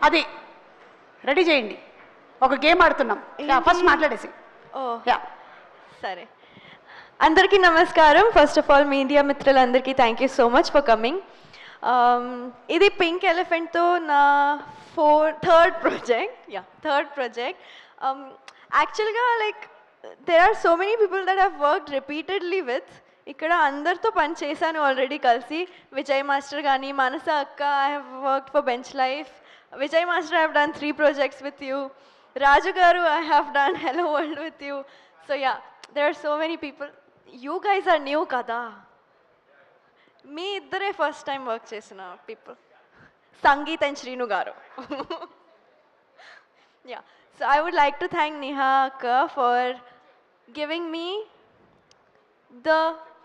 అది రెడీ చేయండి. ఒక గేమ్ ఆడుతున్నాం. ఫస్ట్ మాట్లాడేసి. యా సరే. అందరికీ నమస్కారం. ఫస్ట్ ఆఫ్ ఆల్ మీడియా మిత్రులందరికీ thank you so much for coming. ఇది పింక్ ఎలిఫెంట్తో నా థర్డ్ ప్రాజెక్ట్. యాక్చువల్గా like there are so many people that I've worked repeatedly with. ఇక్కడ అందరితో పని చేశాను ఆల్రెడీ కలిసి. విజయ్ మాస్టర్ కానీ, మానస అక్క, I have worked for Bench Life. Vijay Master, I have done 3 projects with you. Raju Garu, I have done Hello World with you. So yeah, there are so many people. You guys are new kada. Me iddare first time work chesina people. Sangeet and Shrinu Garu. Yeah. So I would like to thank Neha Akka for giving me the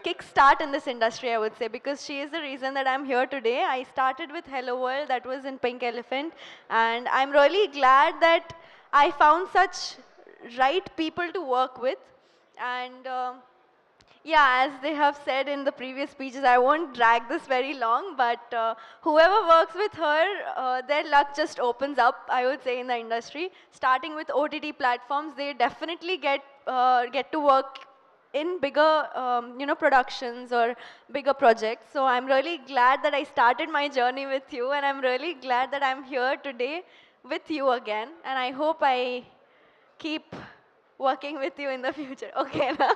kickstart in this industry, I would say, because she is the reason that I'm here today. I started with Hello World, that was in Pink Elephant, and I'm really glad that I found such right people to work with. And yeah, as they have said in the previous speeches, I won't drag this very long, but whoever works with her, their luck just opens up, I would say, in the industry. Starting with OTT platforms, they definitely get to work in bigger productions or bigger projects. So I'm really glad that I started my journey with you, and I'm really glad that I'm here today with you again, and I hope I keep working with you in the future. Okay na?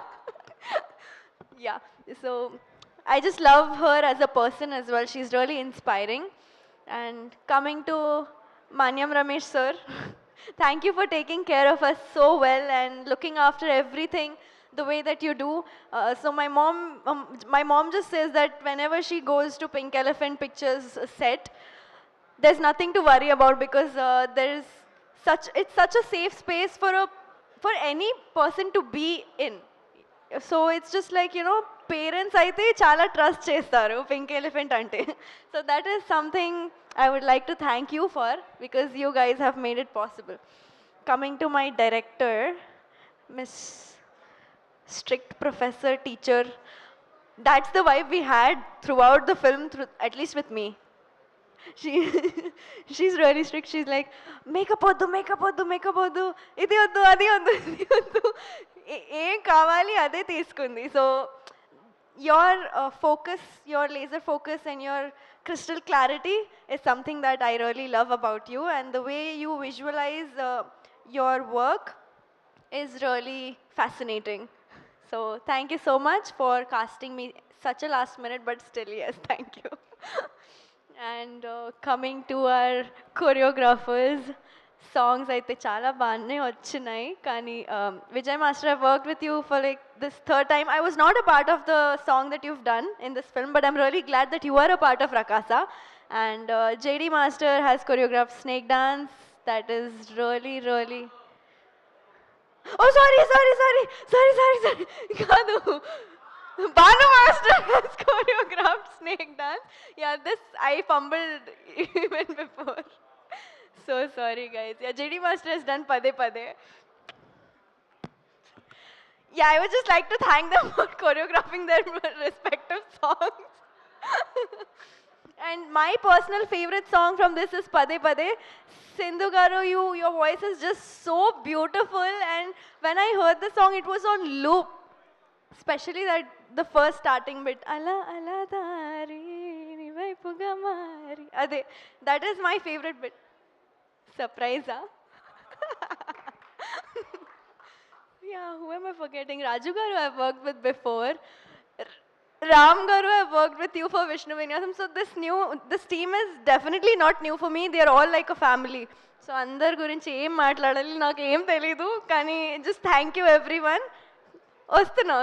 Yeah, so I just love her as a person as well. She's really inspiring. And coming to Manyam Ramesh sir, thank you for taking care of us so well and looking after everything the way that you do. So my mom just says that whenever she goes to Pink Elephant Pictures set, there's nothing to worry about, because it's such a safe space for any person to be in. So it's just like, parents aithe chala trust chestaru Pink Elephant ante. So that is something I would like to thank you for, because you guys have made it possible. Coming to my director, Miss Strict Professor Teacher, that's the vibe we had throughout the film, at least with me. She's really strict. She's like, makeup oddu, idi oddu, adi oddu, ఏం కావాలి అదే తీసుకుంది. So your focus, your laser focus and your crystal clarity is something that I really love about you, and the way you visualize your work is really fascinating. So thank you so much for casting me such a last minute, but still yes, thank you. And coming to our choreographers, songs అయితే చాలా బాగానే వచ్చినాయి. కానీ Vijay master, I've worked with you for like this third time. I was not a part of the song that you've done in this film, but I'm really glad that you are a part of Rakasa. And JD Master has choreographed Snake Dance. That is really... Oh, sorry. కాదు, Banu Master has choreographed Snake Dance. Yeah, this I fumbled even before. So sorry guys. Yeah, JD Master has done Pade Pade. Yeah, I would just like to thank them for choreographing their respective songs. And my personal favorite song from this is Pade Pade. Sindhu Garu, your voice is just so beautiful, and when I heard the song, it was on loop. Especially the first starting bit. Ala ala dari ni vaipuga mari. Ade, that is my favorite bit. Surprise, huh? Yeah, who am I forgetting? Raju Garu I've worked with before. Ram Garu I've worked with you for Vishnu Vinyasam. So this team is definitely not new for me. They are all like a family. So andar gurinchi em maatladali naaku em telidu, kani just thank you everyone. Ostuna.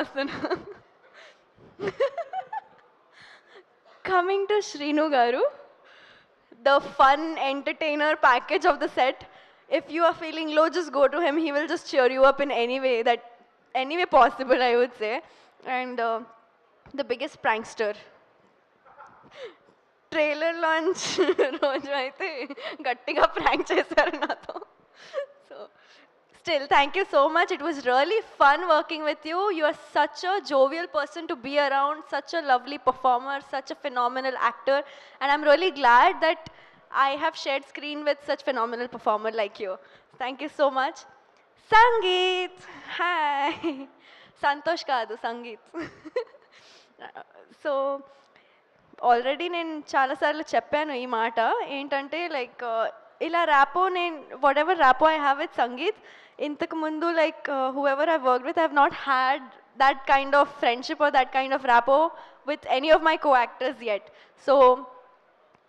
Coming to Shrinu Garu, the fun entertainer package of the set. If you are feeling low, just go to him. He will just cheer you up in any way possible, I would say. And the biggest prankster. Trailer launch రోజు అయితే గట్టిగా prank చేశారు నాతో. So still, thank you so much. It was really fun working with you. You are such a jovial person to be around, such a lovely performer, such a phenomenal actor, and I'm really glad that I have shared screen with such phenomenal performer like you. Thank you so much. Sangeet, hi. Santosh kaadu, Sangeet. So, already నేను చాలాసార్లు చెప్పాను ఈ మాట ఏంటంటే like ఇలా rapport నేను whatever rapport I have with Sangeeth ఇంతకు ముందు like whoever I work with I have not had that kind of friendship or that kind of rapport with any of my co actors yet so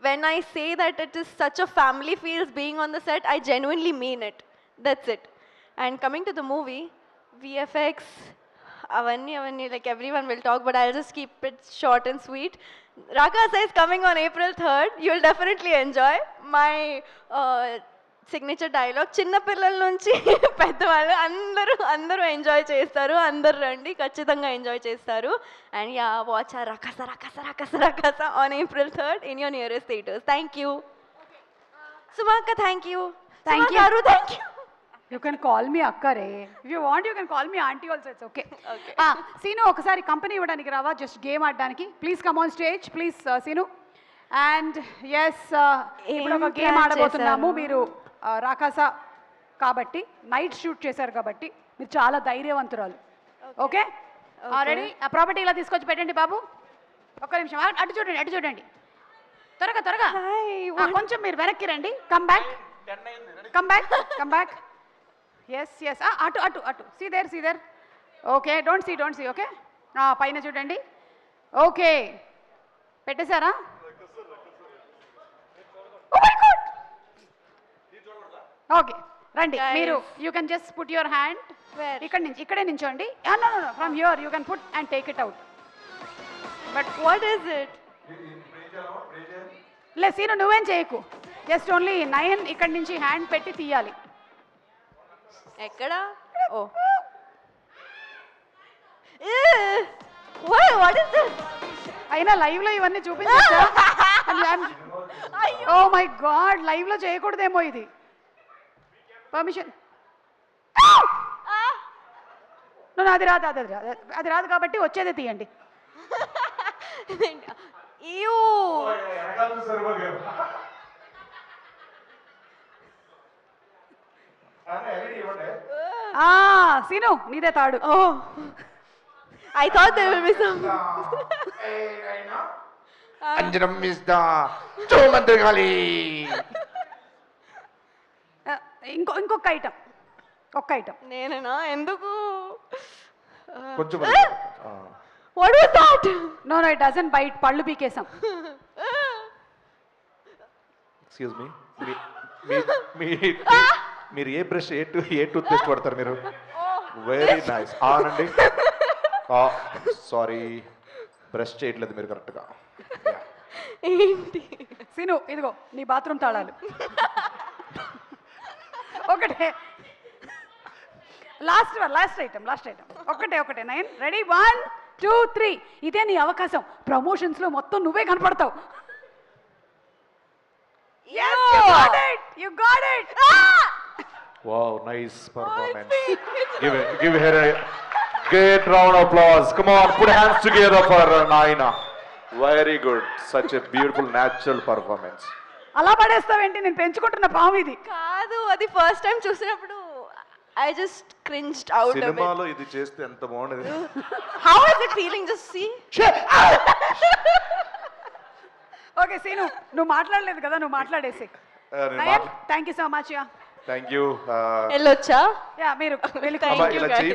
when I say that it is such a family feels being on the set, I genuinely mean it. That's it. And coming to the movie, VFX, avanni, like everyone will talk, but I'll just keep it short and sweet. Rakasa is coming on April 3rd. You'll definitely enjoy my signature dialogue చిన్నపిల్లల నుంచి పెద్దవాళ్ళు అందరూ enjoy చేస్తారు అందరు రండి ఖచ్చితంగా enjoy చేస్తారు and ya watch ఆ రకస రకస రకస రకస on April 3rd in your nearest theatres thank you సుమాక్క thank you Thank you. Thank you You can call me అక్కరే. If you want, you can call me auntie also. It's okay. Seenu ఒకసారి company ఇవ్వడానికి రావా just game ఆడడానికి please come on stage please Seenu and ఎస్ ఇప్పుడు ఒక game ఆడబోతున్నాము మీరు రాకాస కాబట్టి నైట్ షూట్ చేశారు కాబట్టి మీరు చాలా ధైర్యవంతురాలు ఓకే రెడీ ఆ ప్రాపర్టీ ఇలా తీసుకొచ్చి పెట్టండి బాబు ఒక్క నిమిషం అటు చూడండి త్వరగా కొంచెం మీరు వెనక్కి రండి కమ్ బ్యాక్ ఎస్ అటు see there okay don't see okay పైన చూడండి ఓకే పెట్టేశారా ఓకే రండి మీరు you can just put your hand ఇక్కడే నించోండి no from here you can put and take it out but what is it లే సీను నువ్వేం చేయకు జస్ట్ ఓన్లీ 9 ఇక్కడి నుంచి హ్యాండ్ పెట్టి తీయాలి ఎక్కడ ఓ వాట్ ఇస్ దిస్ అయినా లైవ్ లో ఇవన్నీ చూపించచ్చా ఓ మై గాడ్ లైవ్ లో చేయకూడదేమో ఇది పర్మిషన్ అది రాదు కాబట్టి వచ్చేదే తీయండి సీను నీదే తాడు oh I thought there will be some అంజనం ఇస్ ద చోమంత్రగాలి ఇంకొక ఐటమ్ నేనేనా ఎందుకు కొంచెం what was that no it doesn't bite పళ్ళు పీకేసాం ఎక్స్క్యూజ్ మీ మీరు ఏ బ్రష్ ఏ టూత్ పేస్ట్ వాడతారు మీరు వెరీ నైస్ అవునండి సారీ బ్రష్ చేయట్లేదు మీరు కరెక్ట్గా ఏంటి సీను ఇదిగో నీ బాత్రూమ్ తాళాలు ఒకటే లాస్ట్ ఐటమ్ ఒకటే 9 రెడీ 1 2 3 ఇదే నీ అవకాశం ప్రమోషన్స్ లో మొత్తం నువ్వే కనపడతావు you got it wow nice performance give her a great round of applause come on put hands together for Naina very good such a beautiful natural performance అలా పడేస్తావేంటి నేను పెంచుకుంటున్న పాము ఇది కాదు అది ఫస్ట్ టైం చూసినప్పుడు I just cringed out a bit. సినిమాలో ఇది చేస్తే ఎంత బాగుండేది How is it feeling just see? Okay Seenu నువ్వు మాట్లాడలేదు కదా నువ్వు మాట్లాడేసి thank you so much ya thank you వెళ్ళొచ్చా యా మీరు వెళ్ళి Thank you, guys.